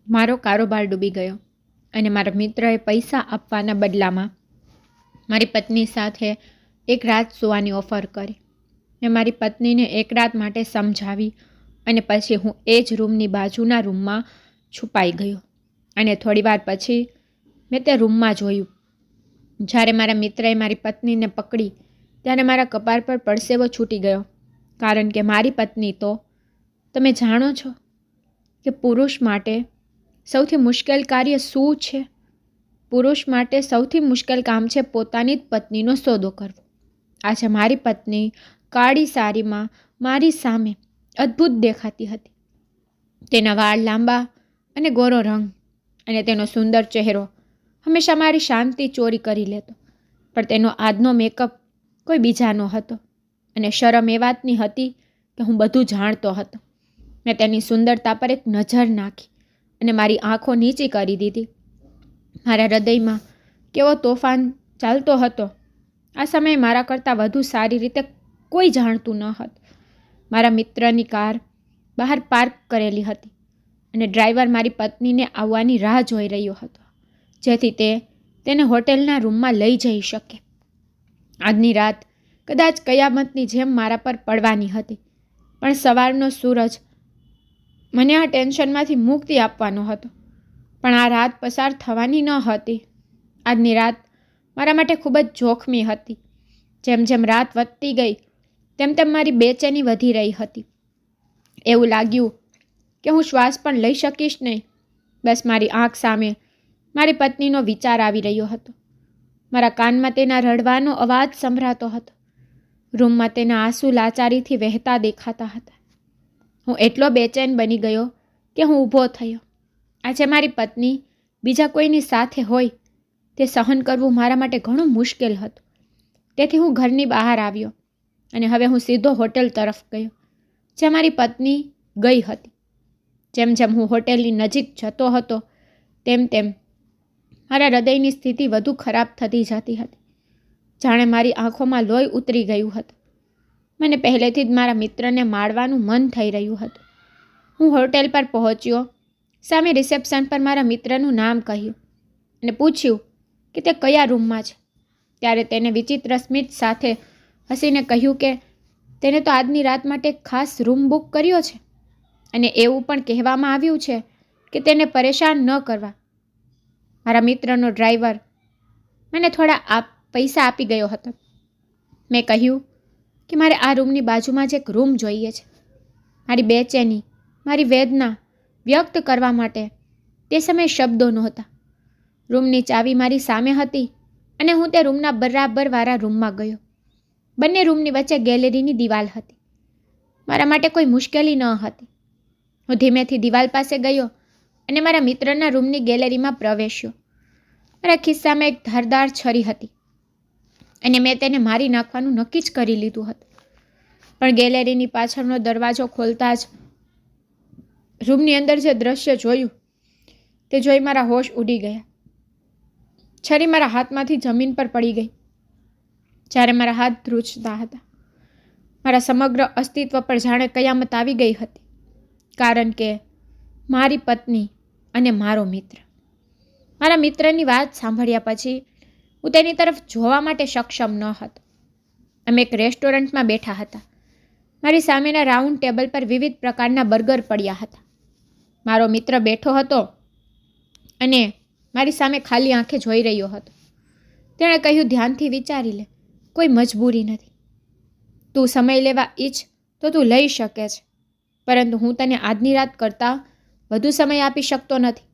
મારો કારોબાર ડૂબી ગયો અને મારા મિત્રએ પૈસા આપવાના બદલામાં મારી પત્ની સાથે એક રાત સૂવાની ઓફર કરી. મેં મારી પત્નીને એક રાત માટે સમજાવી અને પછી હું એ જ રૂમની બાજુના રૂમમાં છુપાઈ ગયો અને થોડીવાર પછી મેં તે રૂમમાં જોયું. જ્યારે મારા મિત્રએ મારી પત્નીને પકડી ત્યારે મારા કપાળ પર પરસેવો છૂટી ગયો, કારણ કે મારી પત્ની તો, તમે જાણો છો કે પુરુષ માટે સૌથી મુશ્કેલ કાર્ય શું છે? પુરુષ માટે સૌથી મુશ્કેલ કામ છે પોતાની જ પત્નીનો સોદો કરવો. આજે મારી પત્ની કાળી સાડીમાં મારી સામે અદ્ભુત દેખાતી હતી. તેના વાળ લાંબા અને ગોરો રંગ અને તેનો સુંદર ચહેરો હંમેશા મારી શાંતિ ચોરી કરી લેતો. પણ તેનો આજનો મેકઅપ કોઈ બીજાનો હતો અને શરમ એ વાતની હતી કે હું બધું જાણતો હતો. મેં તેની સુંદરતા પર એક નજર નાખી અને મારી આંખો નીચી કરી દીધી. મારા હૃદયમાં કેવો તોફાન ચાલતો હતો આ સમયે મારા કરતાં વધુ સારી રીતે કોઈ જાણતું ન હતું. મારા મિત્રની કાર બહાર પાર્ક કરેલી હતી અને ડ્રાઈવર મારી પત્નીને આવવાની રાહ જોઈ રહ્યો હતો, જેથી તેને હોટેલના રૂમમાં લઈ જઈ શકે. આજની રાત કદાચ કયામતની જેમ મારા પર પડવાની હતી, પણ સવારનો સૂરજ મને આ ટેન્શનમાંથી મુક્તિ આપવાનો હતો. પણ આ રાત પસાર થવાની ન હતી. આજની રાત મારા માટે ખૂબ જ જોખમી હતી. જેમ જેમ રાત વધતી ગઈ તેમ તેમ મારી બેચેની વધી રહી હતી. એવું લાગ્યું કે હું શ્વાસ પણ લઈ શકીશ નહીં. બસ મારી આંખ સામે મારી પત્નીનો વિચાર આવી રહ્યો હતો. મારા કાનમાં તેના રડવાનો અવાજ સંભળાતો હતો. રૂમમાં તેના આંસુ લાચારીથી વહેતા દેખાતા હતા. હું એટલો બેચેન બની ગયો કે હું ઊભો થયો. આજે મારી પત્ની બીજા કોઈની સાથે હોય તે સહન કરવું મારા માટે ઘણું મુશ્કેલ હતું. તેથી હું ઘરની બહાર આવ્યો અને હવે હું સીધો હોટેલ તરફ ગયો જ્યાં મારી પત્ની ગઈ હતી. જેમ જેમ હું હોટેલની નજીક જતો હતો તેમ તેમ મારા હૃદયની સ્થિતિ વધુ ખરાબ થતી જતી હતી. જાણે મારી આંખોમાં લોહી ઉતરી ગયું હતું. મને પહેલેથી જ મારા મિત્રને મારવાનું મન થઈ રહ્યું હતું. હું હોટેલ પર પહોંચ્યો. સામે રિસેપ્શન પર મારા મિત્રનું નામ કહ્યું અને પૂછ્યું કે તે કયા રૂમમાં છે. ત્યારે તેને વિચિત્ર સ્મિત સાથે હસીને કહ્યું કે તેને તો આજની રાત માટે ખાસ રૂમ બુક કર્યો છે અને એવું પણ કહેવામાં આવ્યું છે કે તેને પરેશાન ન કરવા. મારા મિત્રનો ડ્રાઈવર મને થોડા પૈસા આપી ગયો હતો. મેં કહ્યું કે મારે આ રૂમની બાજુમાં જ એક રૂમ જોઈએ છે. મારી બેચેની, મારી વેદના વ્યક્ત કરવા માટે તે સમયે શબ્દો નહોતા. રૂમની ચાવી મારી સામે હતી અને હું તે રૂમના બરાબરવાળા રૂમમાં ગયો. બંને રૂમની વચ્ચે ગેલેરીની દિવાલ હતી. મારા માટે કોઈ મુશ્કેલી ન હતી. હું ધીમેથી દિવાલ પાસે ગયો અને મારા મિત્રના રૂમની ગેલેરીમાં પ્રવેશ્યો. મારા ખિસ્સામાં એક ધારદાર છરી હતી અને મેં તેને મારી નાખવાનું નક્કી જ કરી લીધું હતું. પણ ગેલેરીની પાછળનો દરવાજો ખોલતા જ રૂમની અંદર જે દ્રશ્ય જોયું તે જોઈ મારા હોશ ઉડી ગયા. છરી મારા હાથમાંથી જમીન પર પડી ગઈ જ્યારે મારા હાથ ધ્રુજતા હતા. મારા સમગ્ર અસ્તિત્વ પર જાણે કયામત આવી ગઈ હતી, કારણ કે મારી પત્ની અને મારો મિત્ર. મારા મિત્રની વાત સાંભળ્યા પછી હું તેની તરફ જોવા માટે સક્ષમ ન હતો. અમે એક રેસ્ટોરન્ટમાં બેઠા હતા. મારી સામેના રાઉન્ડ ટેબલ પર વિવિધ પ્રકારના બર્ગર પડ્યા હતા. મારો મિત્ર બેઠો હતો અને મારી સામે ખાલી આંખે જોઈ રહ્યો હતો. તેણે કહ્યું, ધ્યાનથી વિચારી લે, કોઈ મજબૂરી નથી. તું સમય લેવા ઈચ્છ તો તું લઈ શકે છે, પરંતુ હું તને આજની રાત કરતાં વધુ સમય આપી શકતો નથી.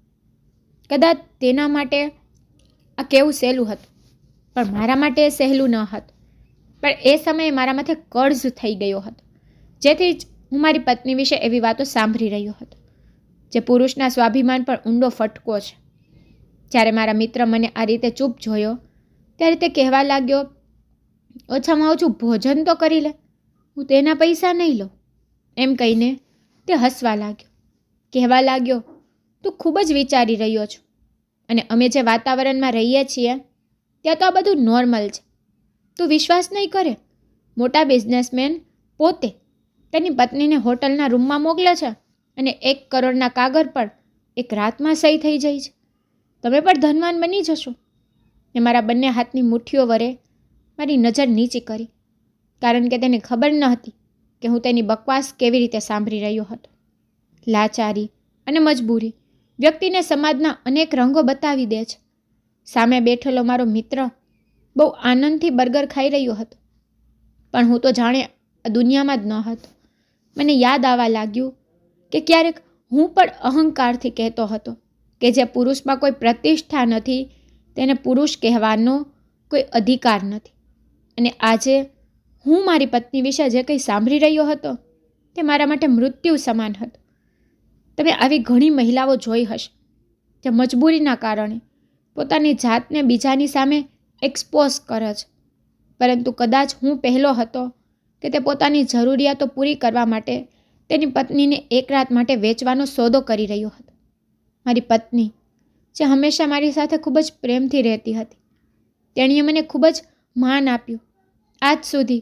કદાચ તેના માટે આ કેવું સહેલું હતું, પણ મારા માટે એ સહેલું ન હતું. પણ એ સમયે મારા માથે કર્જ થઈ ગયો હતો, જેથી જ હું મારી પત્ની વિશે એવી વાતો સાંભળી રહ્યો હતો જે પુરુષના સ્વાભિમાન પર ઊંડો ફટકો છે. જ્યારે મારા મિત્ર મને આ રીતે ચૂપ જોયો ત્યારે તે કહેવા લાગ્યો, ઓછામાં ઓછું ભોજન તો કરી લે, હું તેના પૈસા નહીં લઉં. એમ કહીને તે હસવા લાગ્યો. કહેવા લાગ્યો, તું ખૂબ જ વિચારી રહ્યો છો અને અમે જે વાતાવરણમાં રહીએ છીએ ત્યાં તો આ બધું નોર્મલ છે. તું વિશ્વાસ નહીં કરે, મોટા બિઝનેસમેન પોતે તેની પત્નીને હોટલના રૂમમાં મોકલે છે અને 1 કરોડના કાગળ પર એક રાતમાં સહી થઈ જાય છે. તમે પણ ધનવાન બની જશો. મેં મારા બંને હાથની મુઠ્ઠીઓ વડે મારી નજર નીચી કરી, કારણ કે તેને ખબર ન હતી કે હું તેની બકવાસ કેવી રીતે સાંભળી રહ્યો હતો. લાચારી અને મજબૂરી વ્યક્તિને સમાજના અનેક રંગો બતાવી દે છે. સામે બેઠેલો મારો મિત્ર બહુ આનંદથી બર્ગર ખાઈ રહ્યો હતો, પણ હું તો જાણે આ દુનિયામાં જ ન હતો. મને યાદ આવવા લાગ્યું કે ક્યારેક હું પણ અહંકારથી કહેતો હતો કે જે પુરુષમાં કોઈ પ્રતિષ્ઠા નથી તેને પુરુષ કહેવાનો કોઈ અધિકાર નથી. અને આજે હું મારી પત્ની વિશે જે કંઈ સાંભળી રહ્યો હતો તે મારા માટે મૃત્યુ સમાન હતું. તમે આવી ઘણી મહિલાઓ જોઈ હશે જે મજબૂરીના કારણે પોતાની જાતને બીજાની સામે એક્સપોઝ કરે છે, પરંતુ કદાચ હું પહેલો હતો કે તે પોતાની જરૂરિયાતો પૂરી કરવા માટે તેની પત્નીને એક રાત માટે વેચવાનો સોદો કરી રહ્યો હતો. મારી પત્ની જે હંમેશા મારી સાથે ખૂબ જ પ્રેમથી રહેતી હતી, તેણીએ મને ખૂબ જ માન આપ્યું. આજ સુધી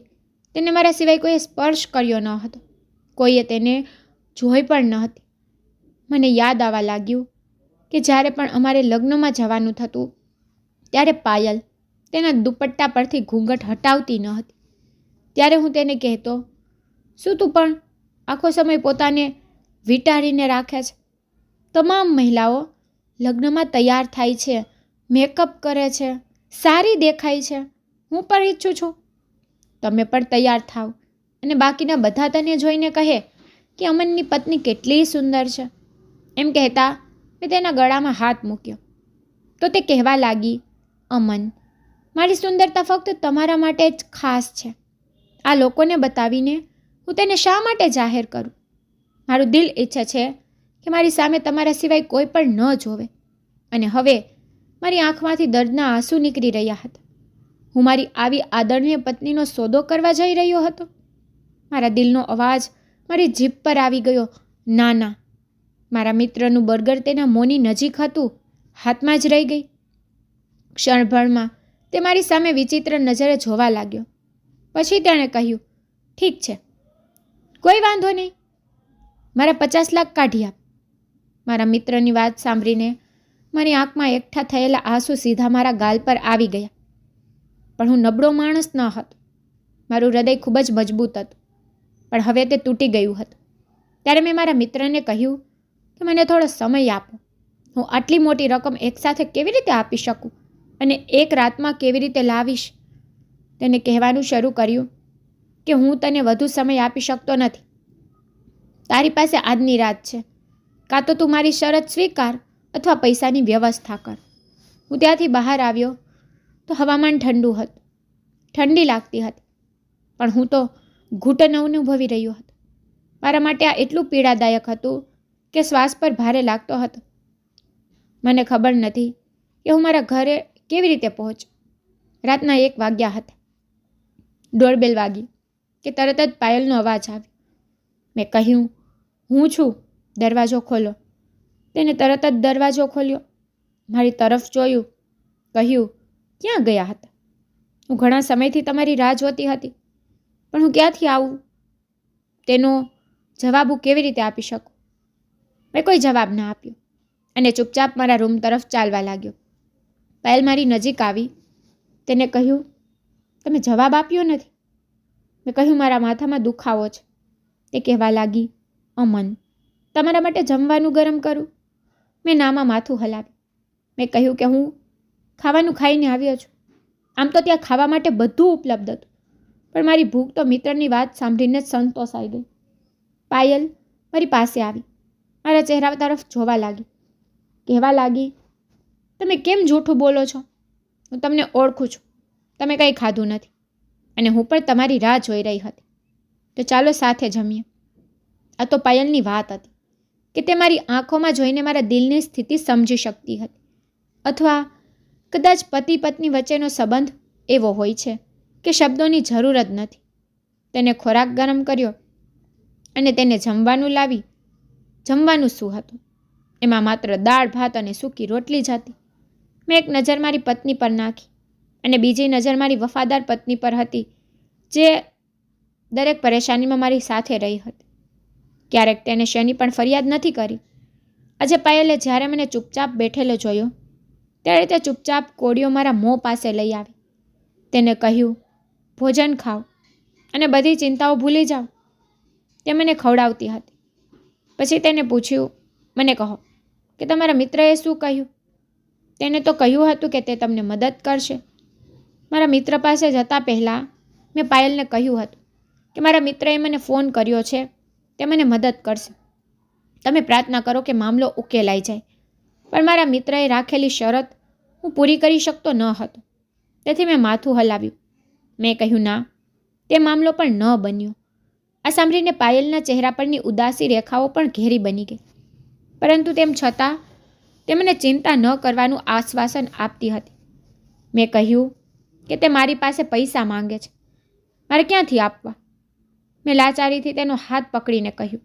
તેને મારા સિવાય કોઈએ સ્પર્શ કર્યો ન હતો, કોઈએ તેને જોઈ પણ ન હતી. મને યાદ આવવા લાગ્યું કે જ્યારે પણ અમારે લગ્નમાં જવાનું થતું ત્યારે પાયલ તેના દુપટ્ટા પરથી ઘૂંઘટ હટાવતી ન હતી. ત્યારે હું તેને કહેતો, શું તું પણ આખો સમય પોતાને વીંટાળીને રાખે છે? તમામ મહિલાઓ લગ્નમાં તૈયાર થાય છે, મેકઅપ કરે છે, સારી દેખાય છે. હું પણ ઈચ્છું છું તમે પણ તૈયાર થાવ અને બાકીના બધા તને જોઈને કહે કે અમનની પત્ની કેટલી સુંદર છે. એમ કહેતા મેં તેના ગળામાં હાથ મૂક્યો તો તે કહેવા લાગી, અમન, મારી સુંદરતા ફક્ત તમારા માટે જ ખાસ છે. આ લોકોને બતાવીને હું તેને શા માટે જાહેર કરું? મારું દિલ ઈચ્છે છે કે મારી સામે તમારા સિવાય કોઈ પણ ન જોવે. અને હવે મારી આંખમાંથી દર્દના આંસુ નીકળી રહ્યા હતા. હું મારી આવી આદરણીય પત્નીનો સોદો કરવા જઈ રહ્યો હતો. મારા દિલનો અવાજ મારી જીભ પર આવી ગયો, ના ના. મારા મિત્રનું બર્ગર તેના મોંની નજીક હતું, હાથમાં જ રહી ગઈ. ક્ષણભરમાં તે મારી સામે વિચિત્ર નજરે જોવા લાગ્યો. પછી તેણે કહ્યું, ઠીક છે, કોઈ વાંધો નહીં, મારા 50 લાખ કાઢી આપ. મારા મિત્રની વાત સાંભળીને મારી આંખમાં એકઠા થયેલા આંસુ સીધા મારા ગાલ પર આવી ગયા. પણ હું નબળો માણસ ન હતો. મારું હૃદય ખૂબ જ મજબૂત હતું, પણ હવે તે તૂટી ગયું હતું. ત્યારે મેં મારા મિત્રને કહ્યું કે મને થોડો સમય આપો. હું આટલી મોટી રકમ એકસાથે કેવી રીતે આપી શકું અને એક રાતમાં કેવી રીતે લાવીશ? તેને કહેવાનું શરૂ કર્યું કે હું તને વધુ સમય આપી શકતો નથી. તારી પાસે આજની રાત છે. કાં તો તું મારી શરત સ્વીકાર અથવા પૈસાની વ્યવસ્થા કર. હું ત્યાંથી બહાર આવ્યો તો હવામાન ઠંડુ હતું. ઠંડી લાગતી હતી, પણ હું તો ઘૂંટણ અનુભવી રહ્યો હતો. મારા માટે આ એટલું પીડાદાયક હતું કે શ્વાસ પર ભારે લાગતો હતો. મને ખબર નથી કે હું મારા ઘરે કેવી રીતે પહોંચ્યો. રાતના 1 વાગ્યા હતા. ડોરબેલ વાગી કે તરત જ પાયલનો અવાજ આવ્યો. મેં કહ્યું, હું છું, દરવાજો ખોલો. તેને તરત જ દરવાજો ખોલ્યો, મારી તરફ જોયું, કહ્યું, ક્યાં ગયા હતા? હું ઘણા સમયથી તમારી રાહ જોતી હતી, પણ હું ક્યાંથી આવું તેનો જવાબ હું કેવી રીતે આપી શકું? મેં કોઈ જવાબ ના આપ્યો અને ચૂપચાપ મારા રૂમ તરફ ચાલવા લાગ્યો. પાયલ મારી નજીક આવી. તેને કહ્યું, તમે જવાબ આપ્યો નથી. મેં કહ્યું, મારા માથામાં દુખાવો છે. તે કહેવા લાગી, અમન, તમારા માટે જમવાનું ગરમ કરું? મેં નામાં માથું હલાવ્યું. મેં કહ્યું કે હું ખાવાનું ખાઈને આવ્યો છું. આમ તો ત્યાં ખાવા માટે બધું ઉપલબ્ધ હતું, પણ મારી ભૂખ તો મિત્રની વાત સાંભળીને જ સંતોષાઈ ગઈ. પાયલ મારી પાસે આવી, મારા ચહેરા તરફ જોવા લાગી, કહેવા લાગી, તમે કેમ જૂઠું બોલો છો? હું તમને ઓળખું છું. તમે કંઈ ખાધું નથી અને હું પણ તમારી રાહ જોઈ રહી હતી. તો ચાલો સાથે જમીએ. આ તો પાયલની વાત હતી કે તે મારી આંખોમાં જોઈને મારા દિલની સ્થિતિ સમજી શકતી હતી. અથવા કદાચ પતિ પત્ની વચ્ચેનો સંબંધ એવો હોય છે કે શબ્દોની જરૂર જ નથી. તેને ખોરાક ગરમ કર્યો અને તેને જમવાનું લાવી. જમવાનું શું હતું? એમાં માત્ર દાળ ભાત અને સૂકી રોટલી જ હતી. મેં એક નજર મારી પત્ની પર નાખી અને બીજી નજર મારી વફાદાર પત્ની પર હતી, જે દરેક પરેશાનીમાં મારી સાથે રહી હતી. ક્યારેક તેને શેની પણ ફરિયાદ નથી કરી. આજે પાયલે જ્યારે મને ચૂપચાપ બેઠેલો જોયો ત્યારે તે ચૂપચાપ કોળીઓ મારા મોં પાસે લઈ આવી. તેને કહ્યું, ભોજન ખાઓ અને બધી ચિંતાઓ ભૂલી જાઓ. તે મને ખવડાવતી હતી. પછી તેને પૂછ્યું, મને કહો કે તમારા મિત્રએ શું કહ્યું? તેને તો કહ્યું હતું કે તે તમને મદદ કરશે. મારા મિત્ર પાસે જતા પહેલાં મેં પાયલને કહ્યું હતું કે મારા મિત્રએ મને ફોન કર્યો છે, તે મને મદદ કરશે. તમે પ્રાર્થના કરો કે મામલો ઉકેલાઈ જાય. પણ મારા મિત્રએ રાખેલી શરત હું પૂરી કરી શકતો ન હતો. તેથી મેં માથું હલાવ્યું. મેં કહ્યું, ના, તે મામલો પણ ન બન્યો. આ સાંભળીને પાયલના ચહેરા પરની ઉદાસી રેખાઓ પણ ઘેરી બની ગઈ. પરંતુ તેમ છતાં તે મને ચિંતા ન કરવાનું આશ્વાસન આપતી હતી. મેં કહ્યું કે તે મારી પાસે પૈસા માંગે છે. મારે ક્યાંથી આપવા? મેં લાચારીથી તેનો હાથ પકડીને કહ્યું.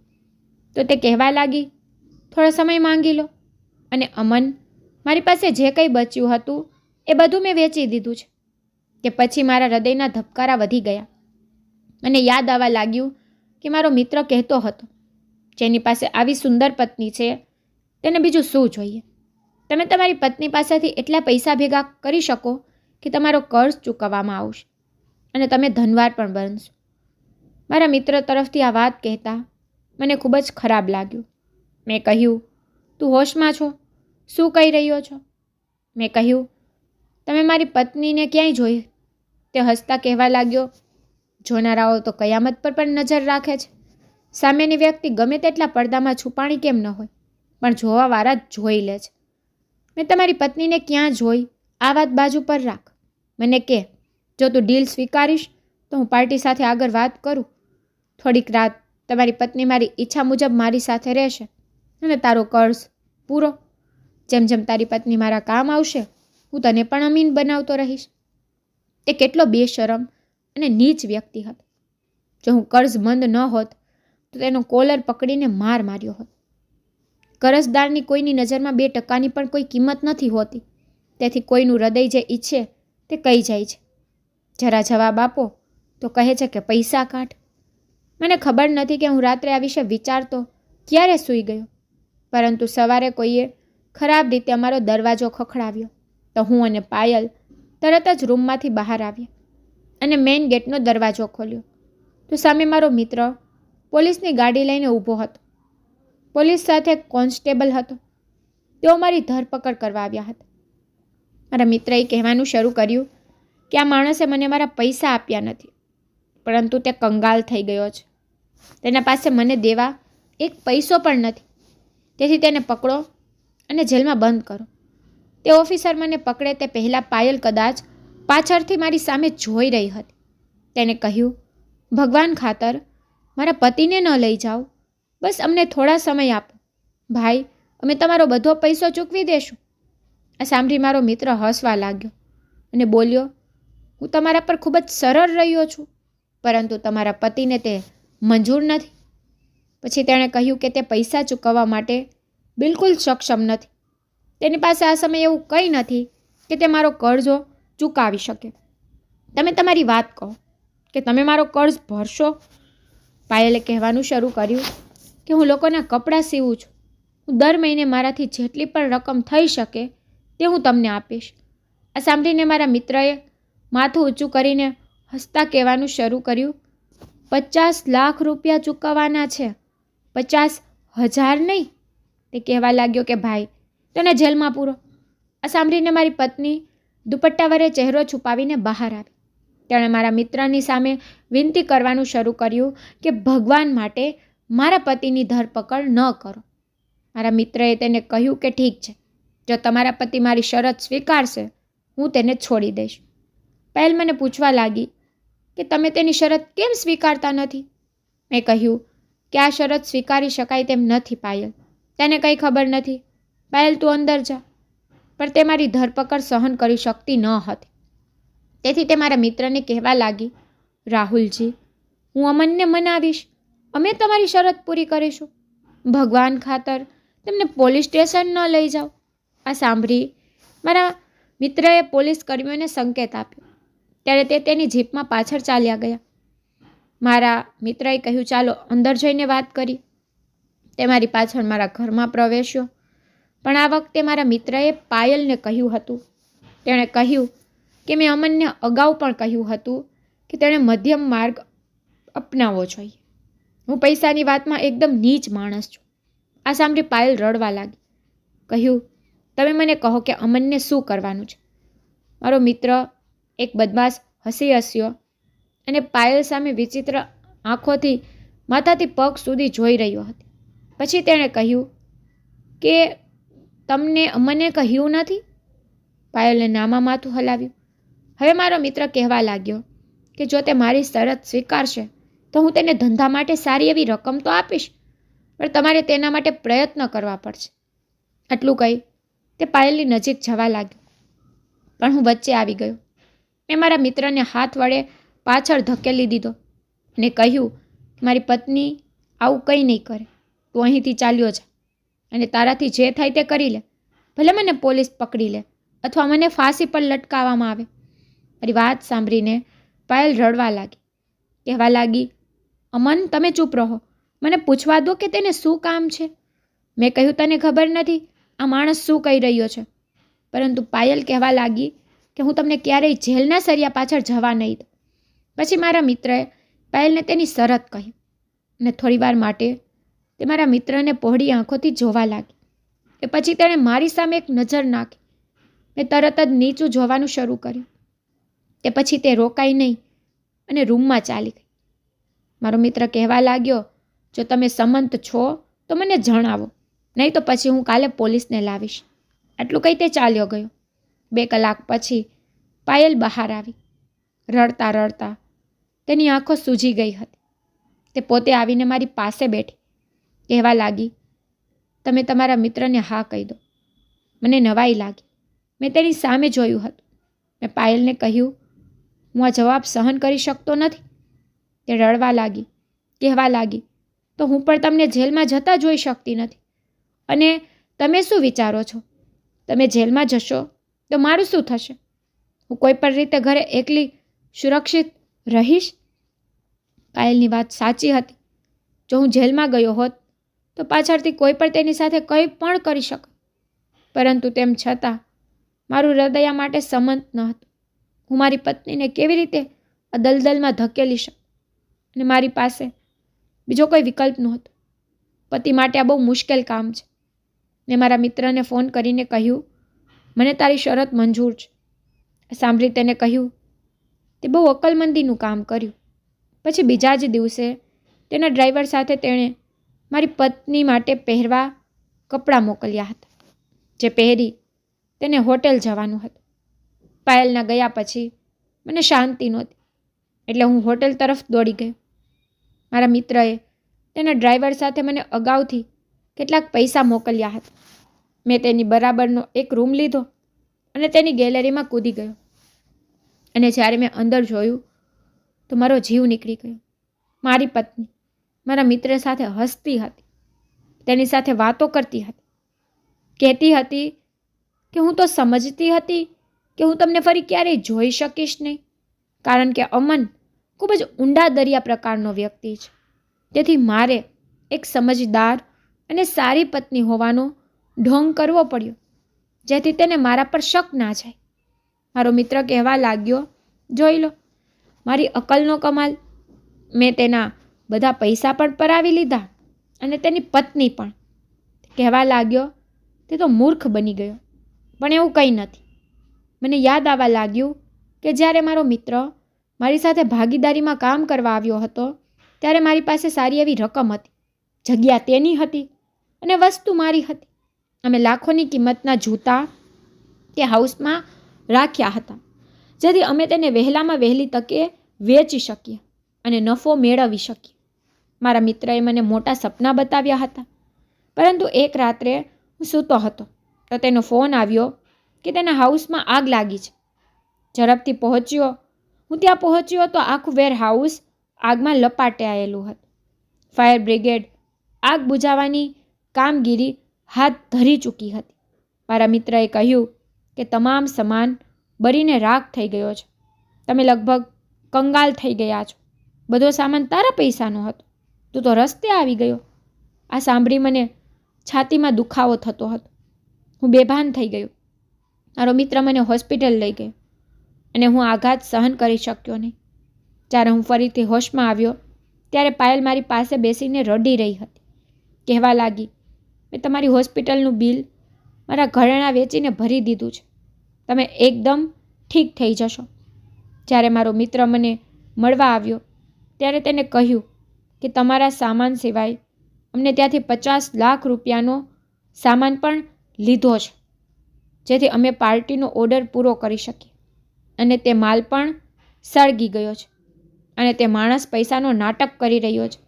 તો તે કહેવા લાગી, થોડો સમય માંગી લો. અને અમન, મારી પાસે જે કંઈ બચ્યું હતું એ બધું મેં વેચી દીધું છે. કે પછી મારા હૃદયના ધબકારા વધી ગયા. મને યાદ આવવા લાગ્યું કે મારો મિત્ર કહેતો હતો, જેની પાસે આવી સુંદર પત્ની છે તેને બીજું શું જોઈએ? તમે તમારી પત્ની પાસેથી એટલા પૈસા ભેગા કરી શકો કે તમારો કર્જ ચૂકવવામાં આવશે અને તમે ધનવાર પણ બનશો. મારા મિત્ર તરફથી આ વાત કહેતા મને ખૂબ જ ખરાબ લાગ્યું. મેં કહ્યું, તું હોશમાં છો? શું કહી રહ્યો છો? મેં કહ્યું, તમે મારી પત્નીને ક્યાંય જોઈ? તે હસતા કહેવા લાગ્યો, જોનારાઓ તો કયામત પર પણ નજર રાખે છે. સામેની વ્યક્તિ ગમે તેટલા પડદામાં છુપાણી કેમ ન હોય, પણ જોવાવાળા જ જોઈ લે છે. મેં તમારી પત્નીને ક્યાં જોઈ આ વાત બાજુ પર રાખ. મને કહે, જો તું ડીલ સ્વીકારીશ તો હું પાર્ટી સાથે આગળ વાત કરું. થોડીક રાત તમારી પત્ની મારી ઈચ્છા મુજબ મારી સાથે રહેશે અને તારો કર્જ પૂરો. જેમ જેમ તારી પત્ની મારા કામ આવશે હું તને પણ અમીન બનાવતો રહીશ. તે કેટલો બેશરમ અને નીચ વ્યક્તિ હતો. જો હું કર્જમંદ ન હોત તો તેનો કોલર પકડીને માર માર્યો હોત. કરજદારની કોઈની નજરમાં 2% પણ કોઈ કિંમત નથી હોતી. તેથી કોઈનું હૃદય જે ઈચ્છે તે કહી જાય છે. જરા જવાબ આપો તો કહે છે કે પૈસા કાઢ. મને ખબર નથી કે હું રાત્રે આ વિશે વિચારતો ક્યારે સૂઈ ગયો, પરંતુ સવારે કોઈએ ખરાબ રીતે અમારો દરવાજો ખખડાવ્યો તો હું અને પાયલ તરત જ રૂમમાંથી બહાર આવ્યા અને મેઇન ગેટનો દરવાજો ખોલ્યો તો સામે મારો મિત્ર પોલીસની ગાડી લઈને ઊભો હતો. પોલીસ સાથે કોન્સ્ટેબલ હતો. તેઓ મારી ધરપકડ કરવા આવ્યા હતા. મારા મિત્રએ કહેવાનું શરૂ કર્યું કે આ માણસે મને મારા પૈસા આપ્યા નથી, પરંતુ તે કંગાલ થઈ ગયો છે. તેના પાસે મને દેવા એક પૈસો પણ નથી. તેથી તેને પકડો અને જેલમાં બંધ કરો. તે ઓફિસર મને પકડે તે પહેલાં પાયલ કદાચ પાછળથી મારી સામે જોઈ રહી હતી. તેને કહ્યું, ભગવાન ખાતર મારા પતિને ન લઈ જાઓ. બસ અમને થોડા સમય આપો. ભાઈ, અમે તમારો બધો પૈસો ચૂકવી દેશું. આ સાંભળી મારો મિત્ર હસવા લાગ્યો અને બોલ્યો, હું તમારા પર ખૂબ જ સરળ રહ્યો છું, પરંતુ તમારા પતિને તે મંજૂર નથી. પછી તેણે કહ્યું કે તે પૈસા ચૂકવવા માટે બિલકુલ સક્ષમ નથી. તેની પાસે આ સમયે એવું કંઈ નથી કે તે મારો કર્જો ચૂકવી શકે. તમે તમારી વાત કહો કે તમે મારો કર્જ ભરશો. પાયલે કહેવાનું શરૂ કર્યું કે હું લોકોના કપડાં સીવું છું. હું દર મહિને મારાથી જેટલી પણ રકમ થઈ શકે તે હું તમને આપીશ. આ સાંભળીને મારા મિત્રએ માથું ઊંચું કરીને હસતા કહેવાનું શરૂ કર્યું, 50 લાખ રૂપિયા ચૂકવવાના છે, 50,000 નહીં. તે કહેવા લાગ્યો કે ભાઈ, તને જેલમાં પૂરો. આ સાંભળીને મારી પત્ની દુપટ્ટા વડે ચહેરો છુપાવીને બહાર આવી. તેણે મારા મિત્રની સામે વિનંતી કરવાનું શરૂ કર્યું કે ભગવાન માટે મારા પતિની ધરપકડ ન કરો. મારા મિત્રએ તેને કહ્યું કે ઠીક છે, જો તમારા પતિ મારી શરત સ્વીકારશે હું તેને છોડી દઈશ. પાયલ મને પૂછવા લાગી કે તમે તેની શરત કેમ સ્વીકારતા નથી? મેં કહ્યું કે આ શરત સ્વીકારી શકાય તેમ નથી પાયલ. તેને કંઈ ખબર નથી. પાયલ, તું અંદર જા. પણ તે મારી ધરપકડ સહન કરી શકતી ન હતી. તેથી તે મારા મિત્રને કહેવા લાગી, રાહુલજી, હું અમનને મનાવીશ. અમે તમારી શરત પૂરી કરીશું. ભગવાન ખાતર તેમને પોલીસ સ્ટેશન ન લઈ જાઓ. આ સાંભળી મારા મિત્રએ પોલીસ કર્મીઓને સંકેત આપ્યો. ત્યારે તે તેની જીપમાં પાછળ ચાલ્યા ગયા. મારા મિત્રએ કહ્યું, ચાલો અંદર જઈને વાત કરી. તે મારી પાછળ મારા ઘરમાં પ્રવેશ્યો પણ આ વખતે મારા મિત્રએ પાયલને કહ્યું હતું. તેણે કહ્યું કે મેં અમનને અગાઉ પણ કહ્યું હતું કે તેણે મધ્યમ માર્ગ અપનાવવો જોઈએ. હું પૈસાની વાતમાં એકદમ નીચ માણસ છું. આ સાંભળી પાયલ રડવા લાગી. કહ્યું, તમે મને કહો કે અમનને શું કરવાનું છે? મારો મિત્ર એક બદમાશ હસ્યો અને પાયલ સામે વિચિત્ર આંખોથી માથાથી પગ સુધી જોઈ રહ્યો હતો. પછી તેણે કહ્યું કે તમને અમને કહ્યું નથી? પાયલે નામાં માથું હલાવ્યું. હવે મારો મિત્ર કહેવા લાગ્યો કે જો તે મારી શરત સ્વીકારશે તો હું તેને ધંધા માટે સારી એવી રકમ તો આપીશ, પણ તમારે તેના માટે પ્રયત્ન કરવા પડશે. આટલું કહી તે પાયલની નજીક જવા લાગ્યો, પણ હું વચ્ચે આવી ગયો. મેં મારા મિત્રને હાથ વડે પાછળ ધકેલી દીધો અને કહ્યું, મારી પત્ની આવું કંઈ નહીં કરે. તું અહીંથી ચાલ્યો જા અને તારાથી જે થાય તે કરી લે. ભલે મને પોલીસ પકડી લે અથવા મને ફાંસી પર લટકાવવામાં આવે. મારી વાત સાંભળીને પાયલ રડવા લાગી. કહેવા લાગી, અમન તમે ચૂપ રહો, મને પૂછવા દો કે તેને શું કામ છે. મેં કહ્યું, તને ખબર નથી આ માણસ શું કહી રહ્યો છે. પરંતુ પાયલ કહેવા લાગી કે હું તમને ક્યારેય જેલના સરિયા પાછળ જવા નહીં દઉં. પછી મારા મિત્રએ પાયલને તેની શરત કહી અને થોડીવાર માટે તે મારા મિત્રને પહોળી આંખોથી જોવા લાગી. એ પછી તેણે મારી સામે એક નજર નાખી. મેં તરત જ નીચું જોવાનું શરૂ કર્યું. તે પછી તે રોકાઈ નહીં અને રૂમમાં ચાલી ગઈ. મારો મિત્ર કહેવા લાગ્યો, જો તમે સંમત છો તો મને જણાવો, નહીં તો પછી હું કાલે પોલીસને લાવીશ. આટલું કહી તે ચાલ્યો ગયો. 2 કલાક પછી પાયલ બહાર આવી. રડતા રડતા તેની આંખો સૂજી ગઈ હતી. તે પોતે આવીને મારી પાસે બેઠી. કહેવા લાગી, તમે તમારા મિત્રને હા કહી દો. મને નવાઈ લાગી. મેં તેની સામે જોયું હતું. મેં પાયલને કહ્યું, હું આ જવાબ સહન કરી શકતો નથી. તે રડવા લાગી. કહેવા લાગી, તો હું પણ તમને જેલમાં જતા જોઈ શકતી નથી. અને તમે શું વિચારો છો? તમે જેલમાં જશો તો મારું શું થશે? હું કોઈ પણ રીતે ઘરે એકલી સુરક્ષિત રહીશ? પાયલની વાત સાચી હતી. જો હું જેલમાં ગયો હોત તો પાછળથી કોઈ પણ તેની સાથે કંઈ પણ કરી શકે. પરંતુ તેમ છતાં મારું હૃદય માટે સંમત ન હતું. હું મારી પત્નીને કેવી રીતે આ દલદલમાં ધકેલી શકું? અને મારી પાસે બીજો કોઈ વિકલ્પ નહોતો. પતિ માટે આ બહુ મુશ્કેલ કામ છે. મેં મારા મિત્રને ફોન કરીને કહ્યું, મને તારી શરત મંજૂર છે. સાંભળી તેને કહ્યું, તે બહુ અકલમંદીનું કામ કર્યું. પછી બીજા જ દિવસે તેના ડ્રાઈવર સાથે તેણે મારી પત્ની માટે પહેરવા કપડાં મોકલ્યા હતા, જે પહેરી તેને હોટેલ જવાનું હતું. પાયલના ગયા પછી મને શાંતિ નહોતી, એટલે હું હોટેલ તરફ દોડી ગયો. મારા મિત્રએ તેના ડ્રાઈવર સાથે મને અગાઉથી કેટલાક પૈસા મોકલ્યા હતા. મેં તેની બરાબરનો એક રૂમ લીધો અને તેની ગેલેરીમાં કૂદી ગયો. અને જ્યારે મેં અંદર જોયું તો મારો જીવ નીકળી ગયો. મારી પત્ની મારા મિત્ર સાથે હસતી હતી, તેની સાથે વાતો કરતી હતી, કહેતી હતી કે હું તો સમજતી હતી કે હું તમને ફરી ક્યારેય જોઈ શકીશ નહીં, કારણ કે અમન ખૂબ જ ઊંડા દરિયા પ્રકારનો વ્યક્તિ છે. તેથી મારે એક સમજદાર અને સારી પત્ની હોવાનો ઢોંગ કરવો પડ્યો, જેથી તેને મારા પર શક ના જાય. મારો મિત્ર કહેવા લાગ્યો, જોઈ લો મારી અકલનો કમાલ. મેં તેના બધા પૈસા પણ પરાવી લીધા અને તેની પત્ની પણ. કહેવા લાગ્યો, તે તો મૂર્ખ બની ગયો. પણ એવું કંઈ નથી. મને યાદ આવવા લાગ્યું કે જ્યારે મારો મિત્ર મારી સાથે ભાગીદારીમાં કામ કરવા આવ્યો હતો ત્યારે મારી પાસે સારી એવી રકમ હતી. જગ્યા તેની હતી અને વસ્તુ મારી હતી. અમે લાખોની કિંમતના જૂતા તે હાઉસમાં રાખ્યા હતા, જેથી અમે તેને વહેલામાં વહેલી તકે વેચી શકીએ અને નફો મેળવી શકીએ. મારા મિત્રએ મને મોટા સપના બતાવ્યા હતા, પરંતુ એક રાત્રે હું સૂતો હતો તો તેનો ફોન આવ્યો કે તેના હાઉસમાં આગ લાગી છે. ઝડપથી પહોંચ્યો. હું ત્યાં પહોંચ્યો તો આખું વેર હાઉસ આગમાં લપાટાયેલું હતું. ફાયર બ્રિગેડ આગ બુઝાવવાની કામગીરી હાથ ધરી ચૂકી હતી. મારા મિત્રએ કહ્યું કે તમામ સામાન બળીને રાખ થઈ ગયો છે. તમે લગભગ કંગાલ થઈ ગયા છો. બધો સામાન તારા પૈસાનો હતો. તું તો રસ્તે આવી ગયો. આ સાંભળી મને છાતીમાં દુખાવો થતો હતો. હું બેભાન થઈ ગયો. મારો મિત્ર મને હોસ્પિટલ લઈ ગયો અને હું આઘાત સહન કરી શક્યો નહીં. જ્યારે હું ફરીથી હોશમાં આવ્યો ત્યારે પાયલ મારી પાસે બેસીને રડી રહી હતી. કહેવા લાગી, મેં તમારી હોસ્પિટલનું બિલ મારા ઘરેણાં વેચીને ભરી દીધું છે. તમે એકદમ ઠીક થઈ જશો. જ્યારે મારો મિત્ર મને મળવા આવ્યો ત્યારે તેને કહ્યું કે તમારા સામાન સિવાય અમને ત્યાંથી 50 લાખ રૂપિયાનો સામાન પણ લીધો છે, જેથી અમે પાર્ટીનો ઓર્ડર પૂરો કરી શકીએ. અને તે માલ પણ સળગી ગયો છે અને તે માણસ પૈસાનો નાટક કરી રહ્યો છે.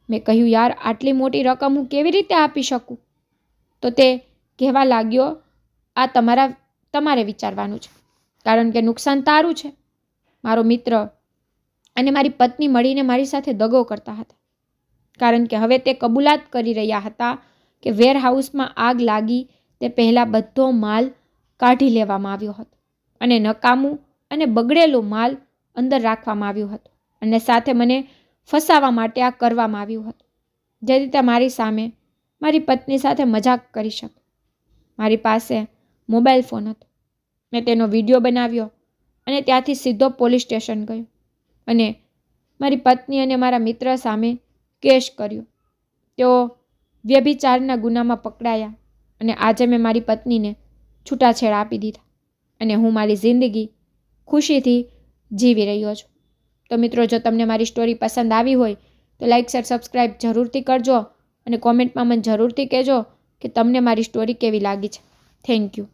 મેં કહ્યું, યાર, આટલી મોટી રકમ હું કેવી રીતે આપી શકું? તો તે કહેવા લાગ્યો, આ તમારે વિચારવાનું છે, કારણ કે નુકસાન તારું છે. મારો મિત્ર અને મારી પત્ની મળીને મારી સાથે દગો કરતા હતા, કારણ કે હવે તે કબૂલાત કરી રહ્યા હતા કે વેરહાઉસમાં આગ લાગી તે પહેલાં બધો માલ કાઢી લેવામાં આવ્યો હતો અને નકામું અને બગડેલો માલ અંદર રાખવામાં આવ્યો હતો અને સાથે મને ફસાવા માટે આ કરવામાં આવ્યું હતું, જેથી તે મારી સામે મારી પત્ની સાથે મજાક કરી શકે. મારી પાસે મોબાઈલ ફોન હતો. મેં તેનો વિડીયો બનાવ્યો અને ત્યાંથી સીધો પોલીસ સ્ટેશન ગયો અને મારી પત્ની અને મારા મિત્ર સામે કેસ કર્યો. તેઓ વ્યભિચારના ગુનામાં પકડાયા અને આજે મેં મારી પત્નીને છૂટાછેડા આપી દીધા અને હું મારી જિંદગી ખુશીથી જીવી રહ્યો છું. તો મિત્રો, જો તમને મારી સ્ટોરી પસંદ આવી હોય તો લાઇક, શેર, સબસ્ક્રાઈબ જરૂરથી કરજો અને કોમેન્ટમાં મને જરૂરથી કહેજો કે તમને મારી સ્ટોરી કેવી લાગી છે. Thank you.